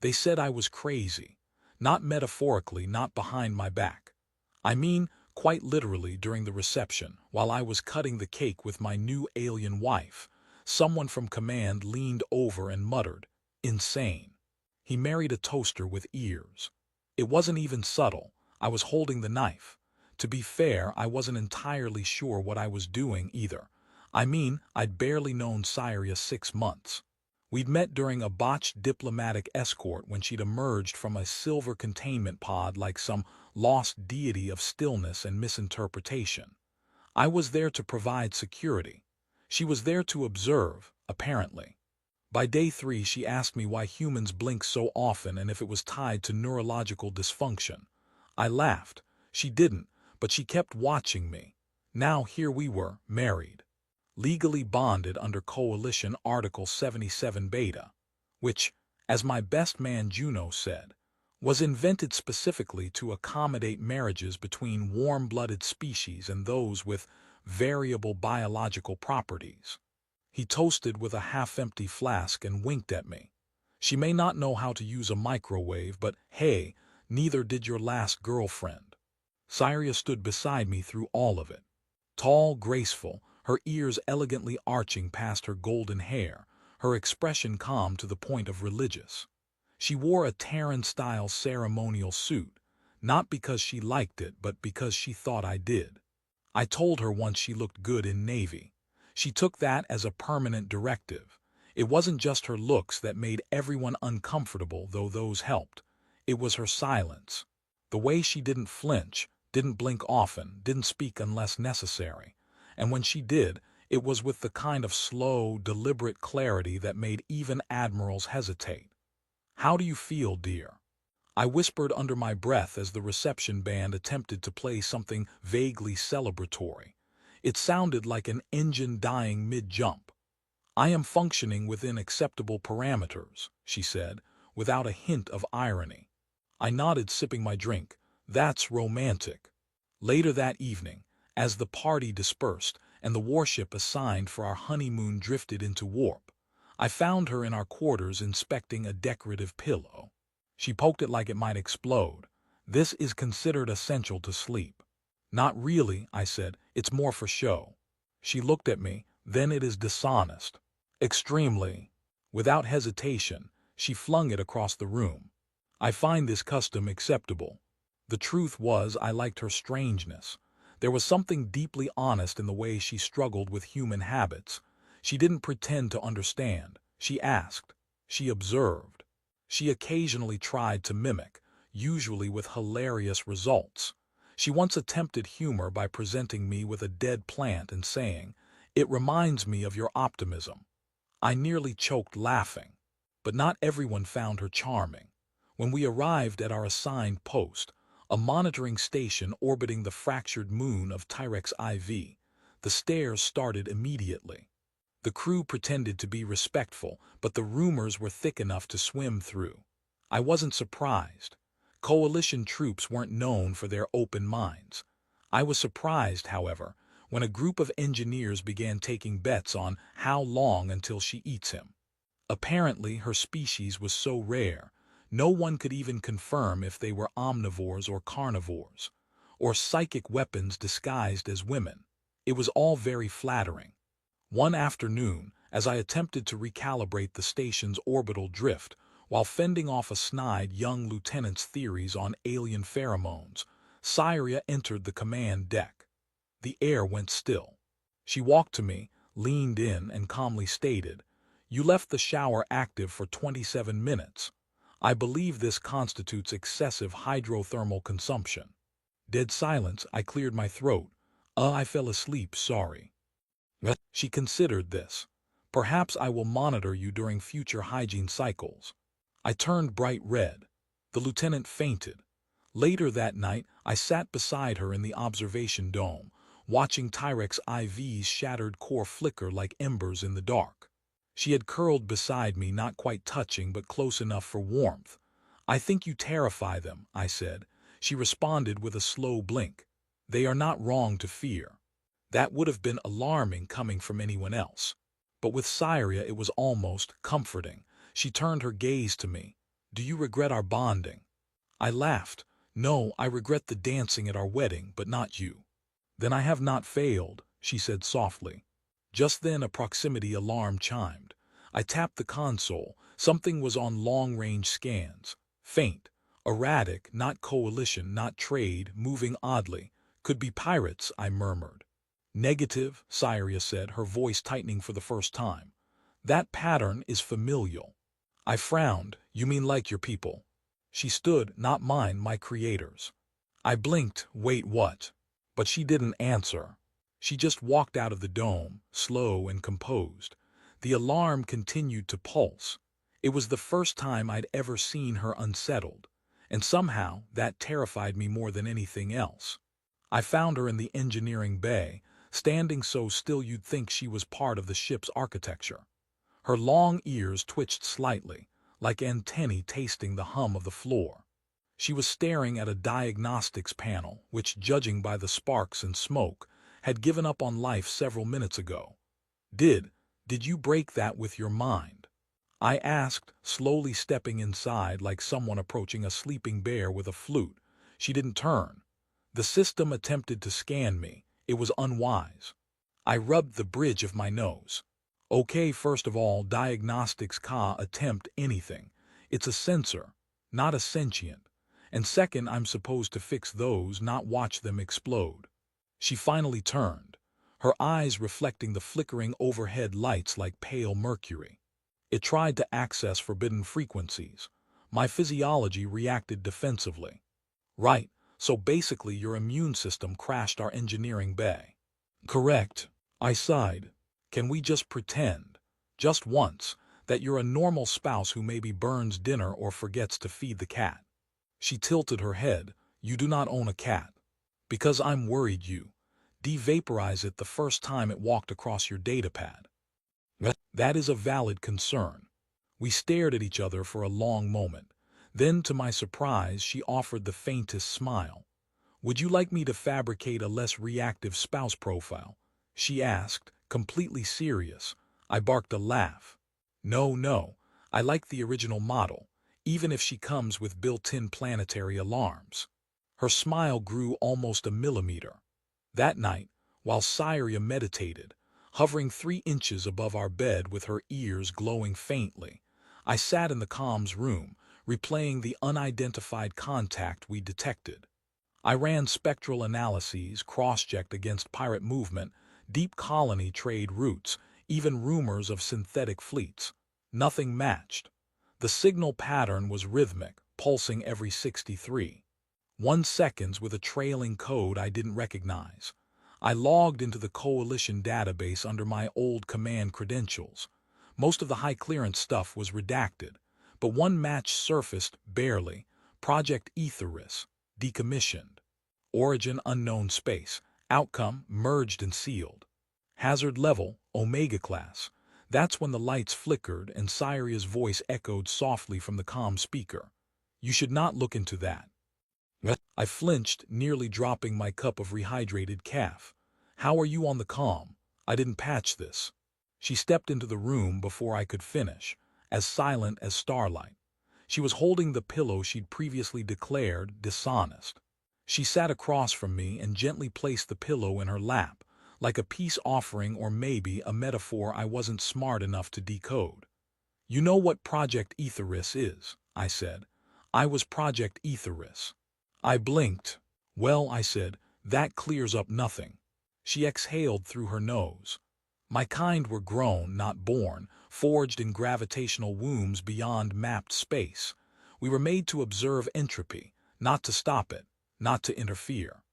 They said I was crazy. Not metaphorically, not behind my back. I mean, quite literally during the reception, while I was cutting the cake with my new alien wife, someone from command leaned over and muttered, "Insane. He married a toaster with ears." It wasn't even subtle. I was holding the knife. To be fair, I wasn't entirely sure what I was doing either. I mean, I'd barely known Syria 6 months. We'd met during a botched diplomatic escort when she'd emerged from a silver containment pod like some lost deity of stillness and misinterpretation. I was there to provide security. She was there to observe, apparently. By day 3, she asked me why humans blink so often and if it was tied to neurological dysfunction. I laughed. She didn't, but she kept watching me. Now here we were, married. Legally bonded under Coalition Article 77 Beta, which, as my best man Juno said, was invented specifically to accommodate marriages between warm-blooded species and those with variable biological properties. He toasted with a half-empty flask and winked at me. She may not know how to use a microwave, but hey, neither did your last girlfriend. Syria stood beside me through all of it. Tall, graceful, her ears elegantly arching past her golden hair, her expression calm to the point of religious. She wore a Terran-style ceremonial suit, not because she liked it, but because she thought I did. I told her once she looked good in navy. She took that as a permanent directive. It wasn't just her looks that made everyone uncomfortable, though those helped. It was her silence. The way she didn't flinch, didn't blink often, didn't speak unless necessary. And when she did, it was with the kind of slow, deliberate clarity that made even admirals hesitate. "How do you feel, dear?" I whispered under my breath as the reception band attempted to play something vaguely celebratory. It sounded like an engine dying mid-jump. "I am functioning within acceptable parameters," she said, without a hint of irony. I nodded, sipping my drink. That's romantic. Later that evening, as the party dispersed and the warship assigned for our honeymoon drifted into warp, I found her in our quarters inspecting a decorative pillow. She poked it like it might explode. "This is considered essential to sleep." "Not really," I said. "It's more for show." She looked at me. "Then it is dishonest." "Extremely." Without hesitation, she flung it across the room. "I find this custom acceptable." The truth was, I liked her strangeness. There was something deeply honest in the way she struggled with human habits. She didn't pretend to understand. She asked. She observed. She occasionally tried to mimic, usually with hilarious results. She once attempted humor by presenting me with a dead plant and saying, "It reminds me of your optimism." I nearly choked laughing. But not everyone found her charming. When we arrived at our assigned post, a monitoring station orbiting the fractured moon of Tyrex IV, the stares started immediately. The crew pretended to be respectful, but the rumors were thick enough to swim through. I wasn't surprised. Coalition troops weren't known for their open minds. I was surprised, however, when a group of engineers began taking bets on how long until she eats him. Apparently, her species was so rare, no one could even confirm if they were omnivores or carnivores, or psychic weapons disguised as women. It was all very flattering. One afternoon, as I attempted to recalibrate the station's orbital drift while fending off a snide young lieutenant's theories on alien pheromones, Syria entered the command deck. The air went still. She walked to me, leaned in, and calmly stated, "You left the shower active for 27 minutes. I believe this constitutes excessive hydrothermal consumption." Dead silence. I cleared my throat. I fell asleep, sorry." She considered this. "Perhaps I will monitor you during future hygiene cycles." I turned bright red. The lieutenant fainted. Later that night, I sat beside her in the observation dome, watching Tyrex IV's shattered core flicker like embers in the dark. She had curled beside me, not quite touching, but close enough for warmth. "I think you terrify them," I said. She responded with a slow blink. "They are not wrong to fear." That would have been alarming coming from anyone else. But with Syria it was almost comforting. She turned her gaze to me. Do you regret our bonding? I laughed. No, I regret the dancing at our wedding, but not you. Then I have not failed, she said softly. Just then a proximity alarm chimed. I tapped the console. Something was on long-range scans. Faint, erratic, not coalition, not trade, moving oddly. Could be pirates, I murmured. Negative, Syria said, her voice tightening for the first time. That pattern is familial. I frowned. You mean like your people? She stood, not mine, my creators. I blinked. Wait, what? But she didn't answer. She just walked out of the dome, slow and composed. The alarm continued to pulse. It was the first time I'd ever seen her unsettled, and somehow that terrified me more than anything else. I found her in the engineering bay, standing so still you'd think she was part of the ship's architecture. Her long ears twitched slightly, like antennae tasting the hum of the floor. She was staring at a diagnostics panel, which, judging by the sparks and smoke, had given up on life several minutes ago. Did you break that with your mind? I asked, slowly stepping inside like someone approaching a sleeping bear with a flute. She didn't turn. The system attempted to scan me. It was unwise. I rubbed the bridge of my nose. Okay, first of all, diagnostics can't attempt anything. It's a sensor, not a sentient. And second, I'm supposed to fix those, not watch them explode. She finally turned, her eyes reflecting the flickering overhead lights like pale mercury. It tried to access forbidden frequencies. My physiology reacted defensively. Right, so basically your immune system crashed our engineering bay. Correct, I sighed. Can we just pretend, just once, that you're a normal spouse who maybe burns dinner or forgets to feed the cat? She tilted her head. You do not own a cat. Because I'm worried you devaporize it the first time it walked across your datapad. That is a valid concern. We stared at each other for a long moment. Then, to my surprise, she offered the faintest smile. Would you like me to fabricate a less reactive spouse profile? She asked, completely serious. I barked a laugh. No, no, I like the original model, even if she comes with built-in planetary alarms. Her smile grew almost a millimeter. That night, while Syria meditated, hovering 3 inches above our bed with her ears glowing faintly, I sat in the comms room, replaying the unidentified contact we detected. I ran spectral analyses, cross-checked against pirate movement, deep colony trade routes, even rumors of synthetic fleets. Nothing matched. The signal pattern was rhythmic, pulsing every 1 seconds with a trailing code I didn't recognize. I logged into the Coalition database under my old command credentials. Most of the high-clearance stuff was redacted, but one match surfaced, barely. Project Aetherus, decommissioned. Origin unknown space. Outcome merged and sealed. Hazard level, Omega class. That's when the lights flickered and Syria's voice echoed softly from the comm speaker. You should not look into that. I flinched, nearly dropping my cup of rehydrated caf. How are you on the comm? I didn't patch this. She stepped into the room before I could finish, as silent as starlight. She was holding the pillow she'd previously declared dishonest. She sat across from me and gently placed the pillow in her lap, like a peace offering or maybe a metaphor I wasn't smart enough to decode. You know what Project Aetherus is, I said. I was Project Aetherus. I blinked. Well, I said, that clears up nothing. She exhaled through her nose. My kind were grown, not born, forged in gravitational wombs beyond mapped space. We were made to observe entropy, not to stop it, not to interfere.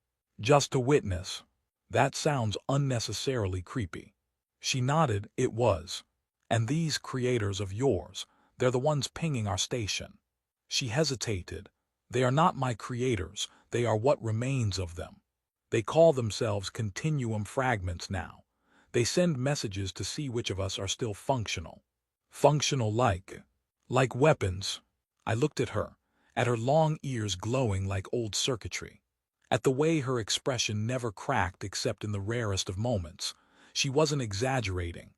Just to witness. That sounds unnecessarily creepy. She nodded. It was. And these creators of yours, they're the ones pinging our station. She hesitated. They are not my creators, they are what remains of them. They call themselves continuum fragments now. They send messages to see which of us are still functional. Functional like weapons. I looked at her long ears glowing like old circuitry. At the way her expression never cracked except in the rarest of moments. She wasn't exaggerating.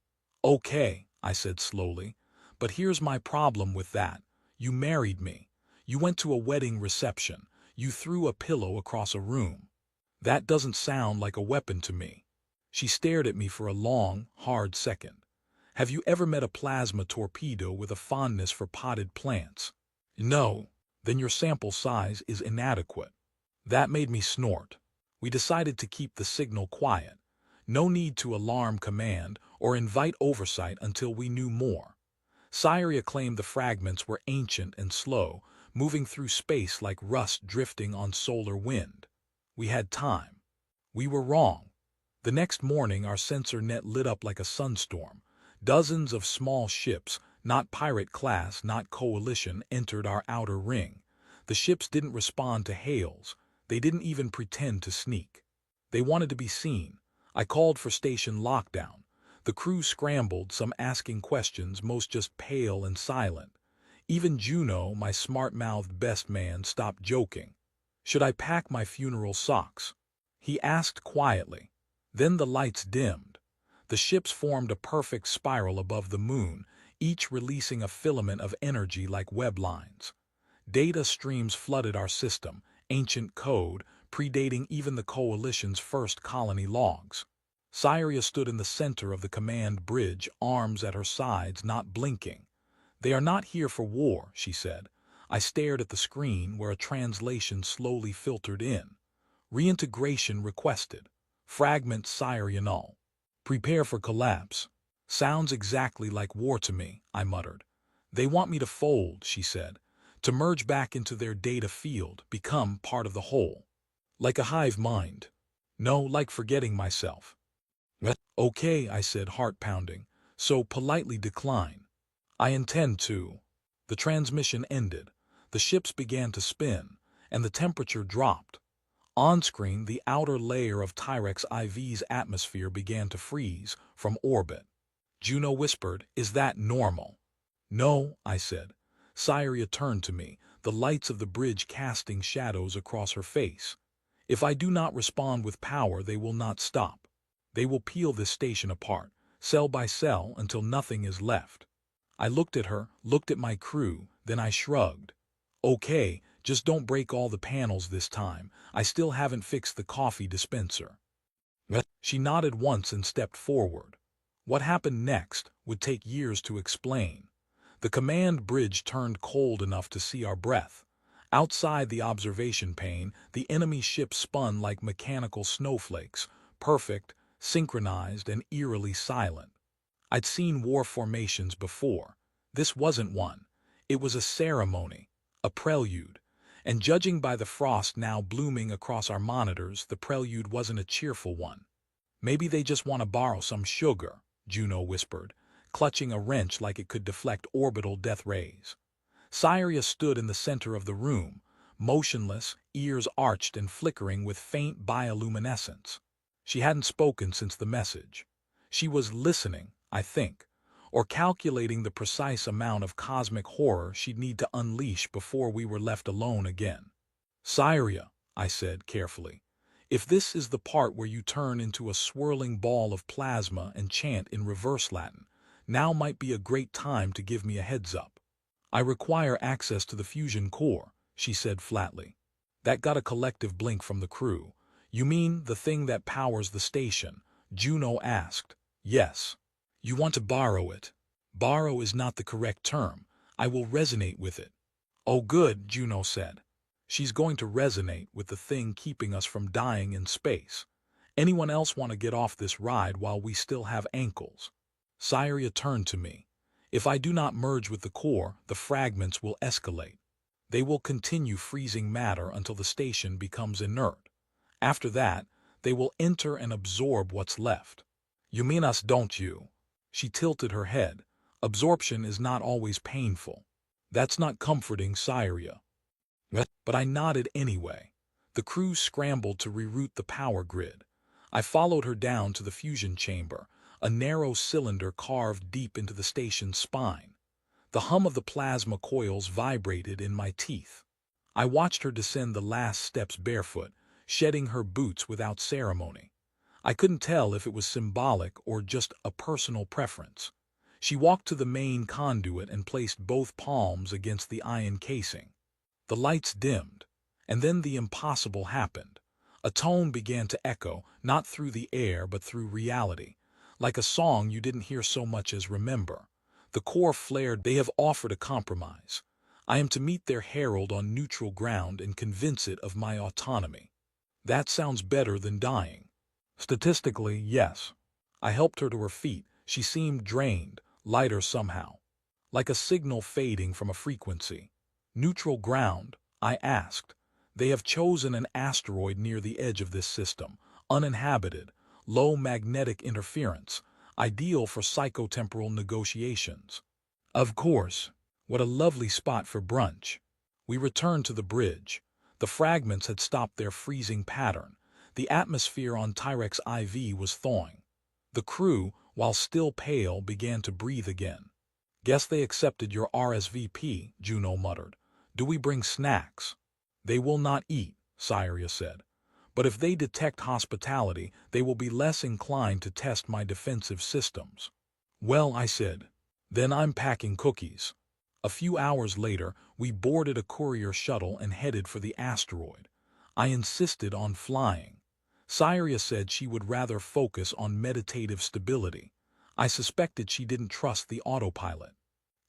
Okay, I said slowly, but here's my problem with that. You married me. You went to a wedding reception. You threw a pillow across a room. That doesn't sound like a weapon to me. She stared at me for a long, hard second. Have you ever met a plasma torpedo with a fondness for potted plants? No. Then your sample size is inadequate. That made me snort. We decided to keep the signal quiet. No need to alarm command or invite oversight until we knew more. Syria claimed the fragments were ancient and slow, moving through space like rust drifting on solar wind. We had time. We were wrong. The next morning our sensor net lit up like a sunstorm. Dozens of small ships, not pirate class, not coalition, entered our outer ring. The ships didn't respond to hails. They didn't even pretend to sneak. They wanted to be seen. I called for station lockdown. The crew scrambled, some asking questions, most just pale and silent. Even Juno, my smart-mouthed best man, stopped joking. Should I pack my funeral socks? He asked quietly. Then the lights dimmed. The ships formed a perfect spiral above the moon, each releasing a filament of energy like web lines. Data streams flooded our system, ancient code, predating even the Coalition's first colony logs. Syria stood in the center of the command bridge, arms at her sides, not blinking. They are not here for war, she said. I stared at the screen where a translation slowly filtered in. Reintegration requested. Fragment Syria null. Prepare for collapse. Sounds exactly like war to me, I muttered. They want me to fold, she said. To merge back into their data field, become part of the whole. Like a hive mind. No, like forgetting myself. Okay, I said, heart pounding, so politely decline. I intend to. The transmission ended. The ships began to spin, and the temperature dropped. On-screen, the outer layer of Tyrex IV's atmosphere began to freeze from orbit. Juno whispered, "Is that normal?" "No," I said. Syria turned to me, the lights of the bridge casting shadows across her face. "If I do not respond with power, they will not stop. They will peel this station apart, cell by cell, until nothing is left." I looked at her, looked at my crew, then I shrugged. "Okay, just don't break all the panels this time. I still haven't fixed the coffee dispenser." She nodded once and stepped forward. What happened next would take years to explain. The command bridge turned cold enough to see our breath. Outside the observation pane, the enemy ships spun like mechanical snowflakes, perfect, synchronized, and eerily silent. I'd seen war formations before. This wasn't one. It was a ceremony, a prelude. And judging by the frost now blooming across our monitors, the prelude wasn't a cheerful one. "Maybe they just want to borrow some sugar," Juno whispered, clutching a wrench like it could deflect orbital death rays. Syria stood in the center of the room, motionless, ears arched and flickering with faint bioluminescence. She hadn't spoken since the message. She was listening, I think, or calculating the precise amount of cosmic horror she'd need to unleash before we were left alone again. "Syria," I said carefully, "if this is the part where you turn into a swirling ball of plasma and chant in reverse Latin, now might be a great time to give me a heads up." "I require access to the fusion core," she said flatly. That got a collective blink from the crew. "You mean the thing that powers the station?" Juno asked. "Yes." "You want to borrow it." "Borrow is not the correct term. I will resonate with it." "Oh good," Juno said. "She's going to resonate with the thing keeping us from dying in space. Anyone else want to get off this ride while we still have ankles?" Syria turned to me. "If I do not merge with the core, the fragments will escalate. They will continue freezing matter until the station becomes inert. After that, they will enter and absorb what's left." "You mean us, don't you?" She tilted her head. "Absorption is not always painful." "That's not comforting, Syria." But I nodded anyway. The crew scrambled to reroute the power grid. I followed her down to the fusion chamber, a narrow cylinder carved deep into the station's spine. The hum of the plasma coils vibrated in my teeth. I watched her descend the last steps barefoot, shedding her boots without ceremony. I couldn't tell if it was symbolic or just a personal preference. She walked to the main conduit and placed both palms against the iron casing. The lights dimmed, and then the impossible happened. A tone began to echo, not through the air but through reality, like a song you didn't hear so much as remember. The core flared. They have offered a compromise. I am to meet their herald on neutral ground and convince it of my autonomy. That sounds better than dying. Statistically, yes. I helped her to her feet. She seemed drained, lighter somehow, like a signal fading from a frequency. Neutral ground, I asked. They have chosen an asteroid near the edge of this system, uninhabited, low magnetic interference, ideal for psychotemporal negotiations. Of course. What a lovely spot for brunch. We returned to the bridge. The fragments had stopped their freezing pattern. The atmosphere on Tyrex IV was thawing. The crew, while still pale, began to breathe again. Guess they accepted your RSVP, Juno muttered. Do we bring snacks? They will not eat, Syria said. But if they detect hospitality, they will be less inclined to test my defensive systems. Well, I said, then I'm packing cookies. A few hours later, we boarded a courier shuttle and headed for the asteroid. I insisted on flying. Syria said she would rather focus on meditative stability. I suspected she didn't trust the autopilot.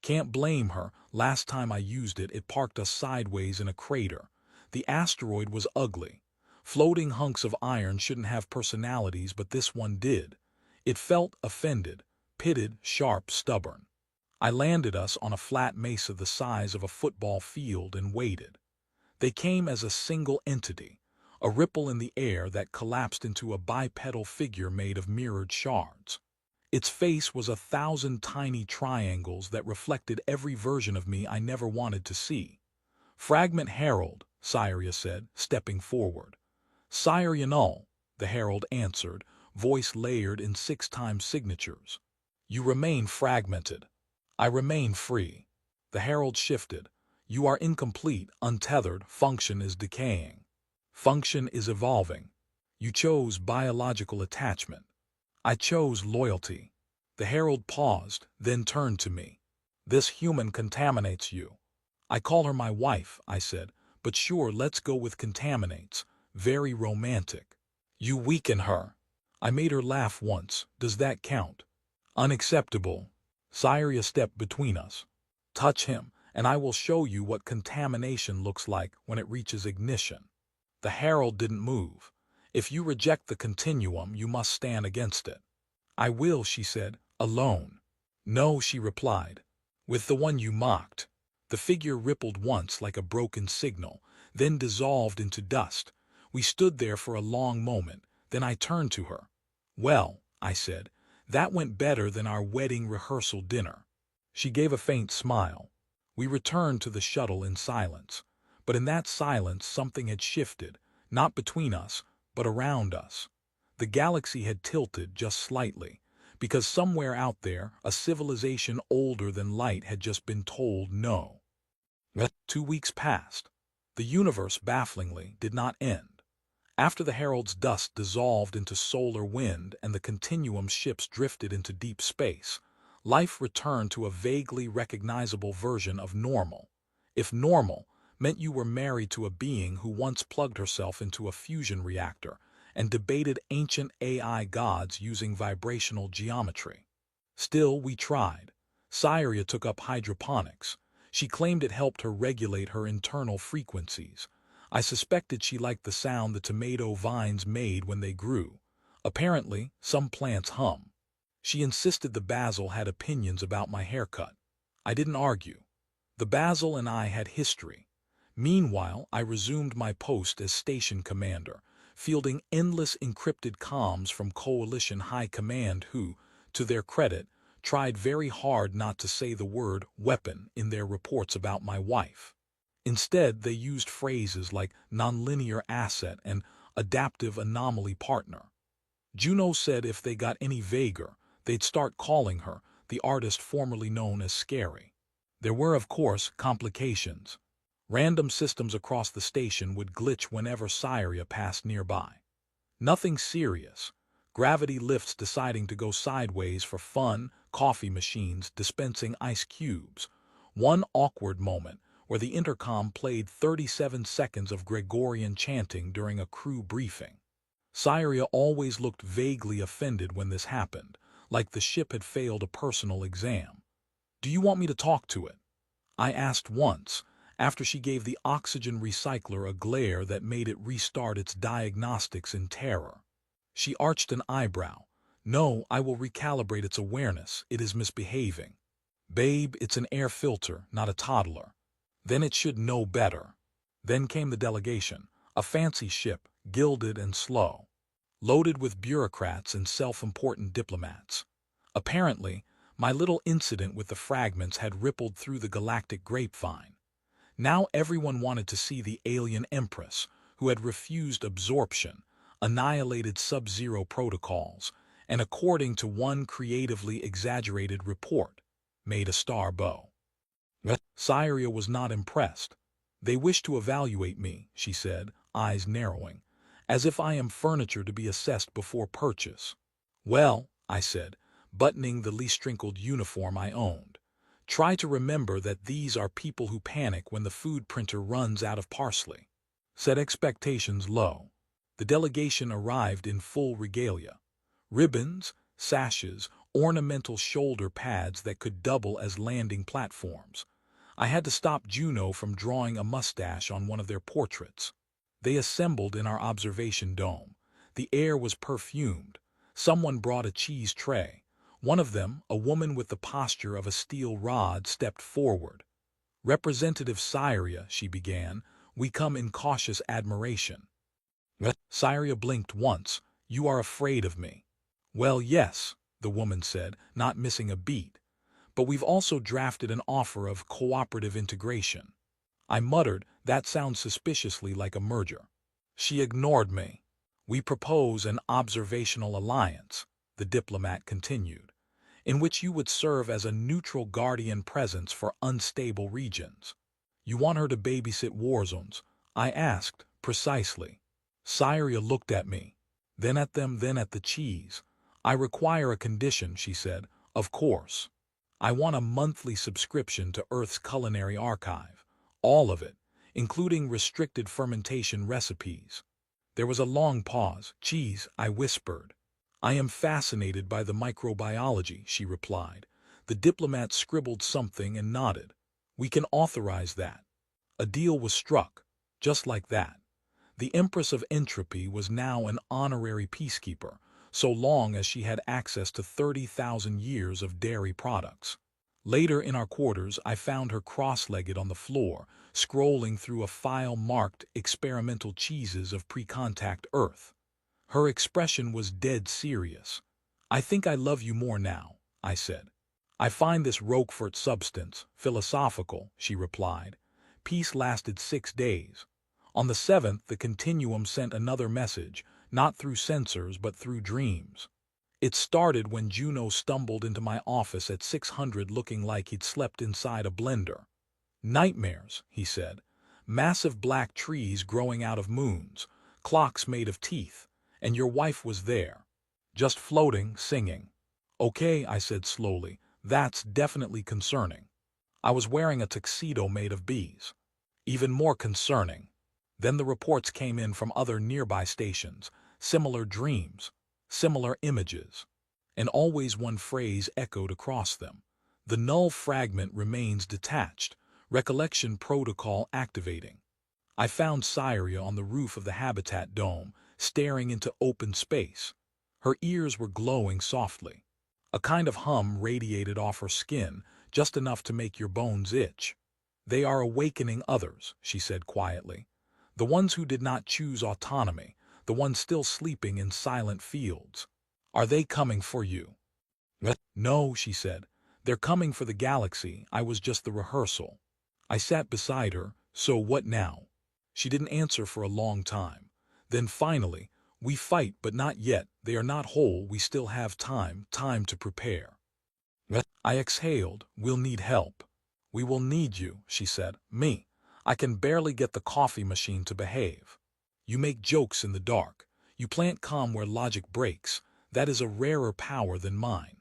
Can't blame her. Last time I used it, it parked us sideways in a crater. The asteroid was ugly. Floating hunks of iron shouldn't have personalities, but this one did. It felt offended, pitted, sharp, stubborn. I landed us on a flat mesa the size of a football field and waited. They came as a single entity, a ripple in the air that collapsed into a bipedal figure made of mirrored shards. Its face was 1,000 tiny triangles that reflected every version of me I never wanted to see. Fragment Herald, Syria said, stepping forward. Syria Null, the Herald answered, voice layered in 6 signatures. You remain fragmented. I remain free. The Herald shifted. You are incomplete, untethered, function is decaying. Function is evolving. You chose biological attachment. I chose loyalty. The Herald paused, then turned to me. This human contaminates you. I call her my wife, I said, but sure, let's go with contaminates. Very romantic. You weaken her. I made her laugh once. Does that count? Unacceptable. Syria stepped between us. Touch him, and I will show you what contamination looks like when it reaches ignition. The Herald didn't move. If you reject the continuum, you must stand against it. I will, she said, alone. No, she replied. With the one you mocked. The figure rippled once like a broken signal, then dissolved into dust. We stood there for a long moment, then I turned to her. Well, I said, that went better than our wedding rehearsal dinner. She gave a faint smile. We returned to the shuttle in silence. But in that silence something had shifted, not between us, but around us. The galaxy had tilted just slightly, because somewhere out there, a civilization older than light had just been told no. 2 weeks passed. The universe, bafflingly, did not end. After the Herald's dust dissolved into solar wind and the continuum ships drifted into deep space, life returned to a vaguely recognizable version of normal. If normal meant you were married to a being who once plugged herself into a fusion reactor and debated ancient AI gods using vibrational geometry. Still, we tried. Syria took up hydroponics. She claimed it helped her regulate her internal frequencies. I suspected she liked the sound the tomato vines made when they grew. Apparently, some plants hum. She insisted the basil had opinions about my haircut. I didn't argue. The basil and I had history. Meanwhile, I resumed my post as station commander, fielding endless encrypted comms from Coalition High Command who, to their credit, tried very hard not to say the word weapon in their reports about my wife. Instead, they used phrases like nonlinear asset and adaptive anomaly partner. Juno said if they got any vaguer, they'd start calling her the artist formerly known as Scary. There were, of course, complications. Random systems across the station would glitch whenever Syria passed nearby. Nothing serious. Gravity lifts deciding to go sideways for fun, coffee machines dispensing ice cubes. One awkward moment where the intercom played 37 seconds of Gregorian chanting during a crew briefing. Syria always looked vaguely offended when this happened, like the ship had failed a personal exam. "Do you want me to talk to it?" I asked once, after she gave the oxygen recycler a glare that made it restart its diagnostics in terror. She arched an eyebrow. "No, I will recalibrate its awareness. It is misbehaving." "Babe, it's an air filter, not a toddler." "Then it should know better." Then came the delegation, a fancy ship, gilded and slow, loaded with bureaucrats and self-important diplomats. Apparently, my little incident with the fragments had rippled through the galactic grapevine. Now everyone wanted to see the alien empress, who had refused absorption, annihilated sub-zero protocols, and according to one creatively exaggerated report, made a star bow. Syria was not impressed. "They wish to evaluate me," she said, eyes narrowing, "as if I am furniture to be assessed before purchase." "Well," I said, buttoning the least-wrinkled uniform I owned, "try to remember that these are people who panic when the food printer runs out of parsley." Set expectations low. The delegation arrived in full regalia. Ribbons, sashes, ornamental shoulder pads that could double as landing platforms. I had to stop Juno from drawing a mustache on one of their portraits. They assembled in our observation dome. The air was perfumed. Someone brought a cheese tray. One of them, a woman with the posture of a steel rod, stepped forward. "Representative Syria," she began, "we come in cautious admiration." Syria blinked once. "You are afraid of me." "Well, yes," the woman said, not missing a beat. "But we've also drafted an offer of cooperative integration." I muttered, "That sounds suspiciously like a merger." She ignored me. "We propose an observational alliance," the diplomat continued, "in which you would serve as a neutral guardian presence for unstable regions." "You want her to babysit war zones?" I asked, precisely. Syria looked at me, then at them, then at the cheese. "I require a condition," she said. "Of course. I want a monthly subscription to Earth's culinary archive. All of it, including restricted fermentation recipes." There was a long pause. "Cheese," I whispered. "I am fascinated by the microbiology," she replied. The diplomat scribbled something and nodded. "We can authorize that." A deal was struck, just like that. The Empress of Entropy was now an honorary peacekeeper, so long as she had access to 30,000 years of dairy products. Later in our quarters, I found her cross-legged on the floor, scrolling through a file marked "Experimental Cheeses of Pre-Contact Earth." Her expression was dead serious. "I think I love you more now," I said. "I find this Roquefort substance philosophical," she replied. Peace lasted 6 days. On the 7th, the Continuum sent another message, not through sensors but through dreams. It started when Juno stumbled into my office at 600 looking like he'd slept inside a blender. "Nightmares," he said. "Massive black trees growing out of moons, clocks made of teeth, and your wife was there. Just floating, singing." "Okay," I said slowly, "that's definitely concerning." I was wearing a tuxedo made of bees. Even more concerning. Then the reports came in from other nearby stations, similar dreams, similar images. And always one phrase echoed across them. "The null fragment remains detached, recollection protocol activating." I found Syria on the roof of the habitat dome, staring into open space. Her ears were glowing softly. A kind of hum radiated off her skin, just enough to make your bones itch. "They are awakening others," she said quietly. "The ones who did not choose autonomy, the ones still sleeping in silent fields. Are they coming for you?" "No," she said. "They're coming for the galaxy. I was just the rehearsal." I sat beside her. "So what now?" She didn't answer for a long time. Then finally, "We fight, but not yet. They are not whole. We still have time to prepare." I exhaled. "We'll need help." "We will need you," she said. "Me. I can barely get the coffee machine to behave. You make jokes in the dark. You plant calm where logic breaks. That is a rarer power than mine.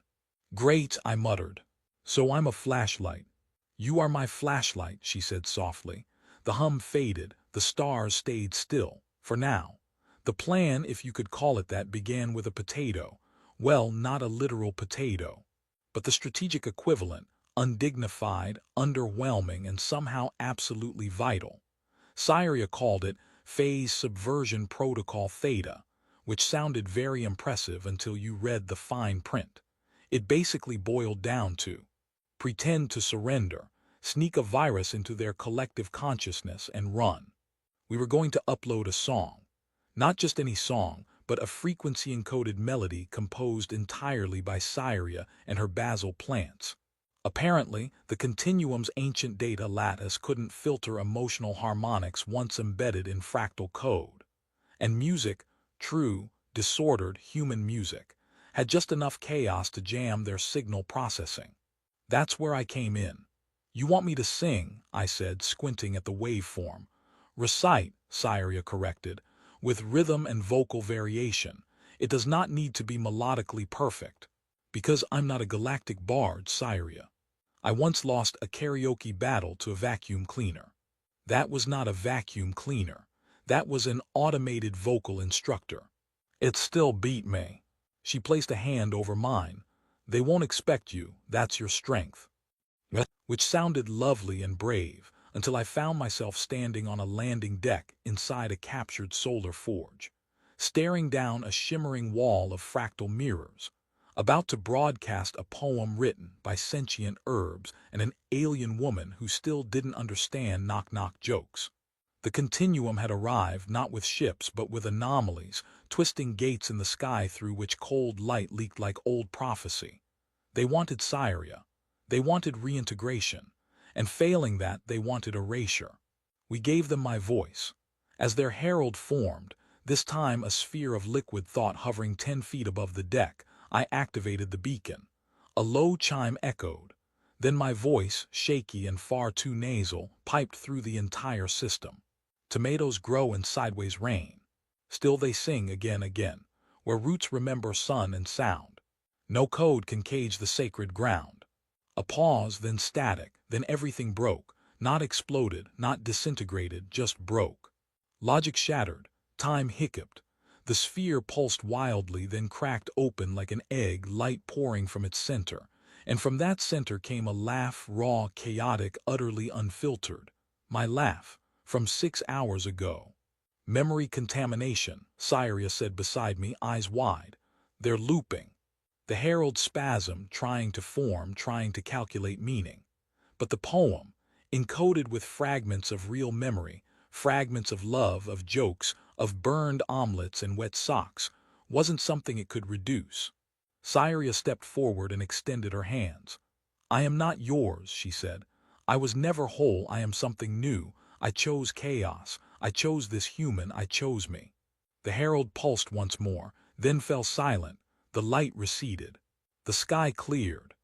Great, I muttered. So I'm a flashlight. You are my flashlight, she said softly. The hum faded, the stars stayed still, for now. The plan, if you could call it that, began with a potato. Well, not a literal potato, but the strategic equivalent, undignified, underwhelming, and somehow absolutely vital. Syria called it Phase Subversion Protocol Theta, which sounded very impressive until you read the fine print. It basically boiled down to pretend to surrender, sneak a virus into their collective consciousness, and run. We were going to upload a song. Not just any song, but a frequency-encoded melody composed entirely by Syria and her basil plants. Apparently, the continuum's ancient data lattice couldn't filter emotional harmonics once embedded in fractal code. And music, true, disordered human music, had just enough chaos to jam their signal processing. That's where I came in. You want me to sing, I said, squinting at the waveform. Recite, Syria corrected, with rhythm and vocal variation. It does not need to be melodically perfect. Because I'm not a galactic bard, Syria. I once lost a karaoke battle to a vacuum cleaner. That was not a vacuum cleaner. That was an automated vocal instructor. It still beat me. She placed a hand over mine. They won't expect you, that's your strength. Which sounded lovely and brave, until I found myself standing on a landing deck inside a captured solar forge, staring down a shimmering wall of fractal mirrors, about to broadcast a poem written by sentient herbs and an alien woman who still didn't understand knock-knock jokes. The continuum had arrived not with ships but with anomalies, twisting gates in the sky through which cold light leaked like old prophecy. They wanted Syria. They wanted reintegration. And failing that, they wanted erasure. We gave them my voice. As their herald formed, this time a sphere of liquid thought hovering 10 feet above the deck, I activated the beacon. A low chime echoed. Then my voice, shaky and far too nasal, piped through the entire system. Tomatoes grow in sideways rain. Still they sing again, where roots remember sun and sound. No code can cage the sacred ground. A pause, then static, then everything broke, not exploded, not disintegrated, just broke. Logic shattered, time hiccuped. The sphere pulsed wildly, then cracked open like an egg, light pouring from its center. And from that center came a laugh, raw, chaotic, utterly unfiltered. My laugh, from 6 hours ago. Memory contamination, Syria said beside me, eyes wide. They're looping. The herald spasmed, trying to form, trying to calculate meaning. But the poem, encoded with fragments of real memory, fragments of love, of jokes, of burned omelets and wet socks, wasn't something it could reduce. Syria stepped forward and extended her hands. I am not yours, she said. I was never whole, I am something new. I chose chaos. I chose this human, I chose me. The herald pulsed once more, then fell silent. The light receded. The sky cleared.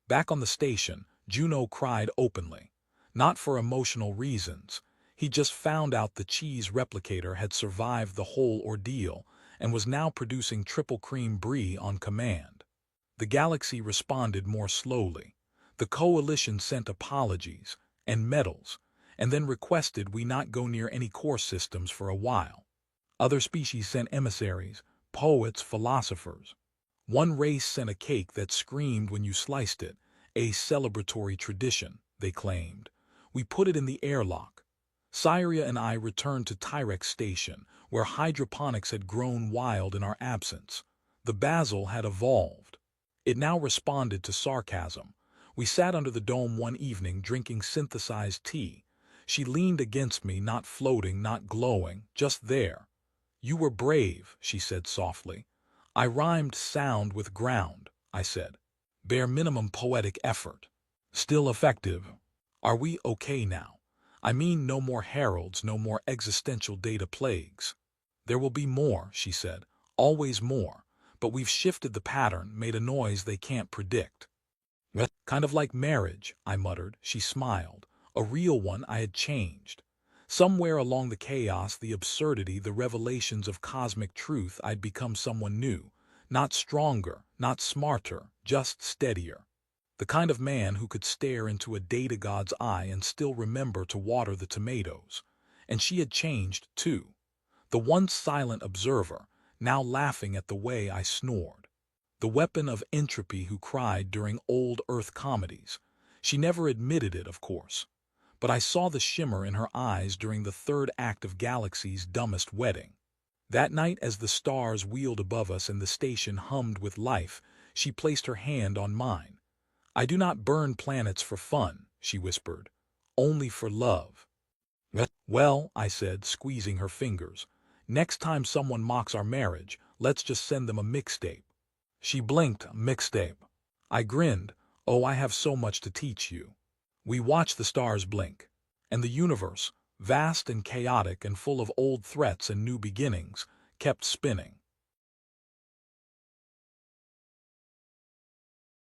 Back on the station, Juno cried openly. Not for emotional reasons. He just found out the cheese replicator had survived the whole ordeal and was now producing triple cream brie on command. The galaxy responded more slowly. The coalition sent apologies and medals, and then requested we not go near any core systems for a while. Other species sent emissaries, poets, philosophers. One race sent a cake that screamed when you sliced it, a celebratory tradition, they claimed. We put it in the airlock. Syria and I returned to Tyrex Station, where hydroponics had grown wild in our absence. The basil had evolved. It now responded to sarcasm. We sat under the dome one evening drinking synthesized tea. She leaned against me, not floating, not glowing, just there. You were brave, she said softly. I rhymed sound with ground, I said. Bare minimum poetic effort. Still effective. Are we okay now? I mean, no more heralds, no more existential data plagues. There will be more, she said, always more, but we've shifted the pattern, made a noise they can't predict. Kind of like marriage, I muttered. She smiled. A real one. I had changed. Somewhere along the chaos, the absurdity, the revelations of cosmic truth, I'd become someone new. Not stronger, not smarter, just steadier. The kind of man who could stare into a data god's eye and still remember to water the tomatoes. And she had changed, too. The once silent observer, now laughing at the way I snored. The weapon of entropy who cried during old Earth comedies. She never admitted it, of course. But I saw the shimmer in her eyes during the third act of Galaxy's Dumbest Wedding. That night, as the stars wheeled above us and the station hummed with life, she placed her hand on mine. "I do not burn planets for fun," she whispered. "Only for love." "Well," I said, squeezing her fingers, "next time someone mocks our marriage, let's just send them a mixtape." She blinked. "Mixtape." I grinned. "Oh, I have so much to teach you." We watched the stars blink. And the universe, vast and chaotic and full of old threats and new beginnings, kept spinning.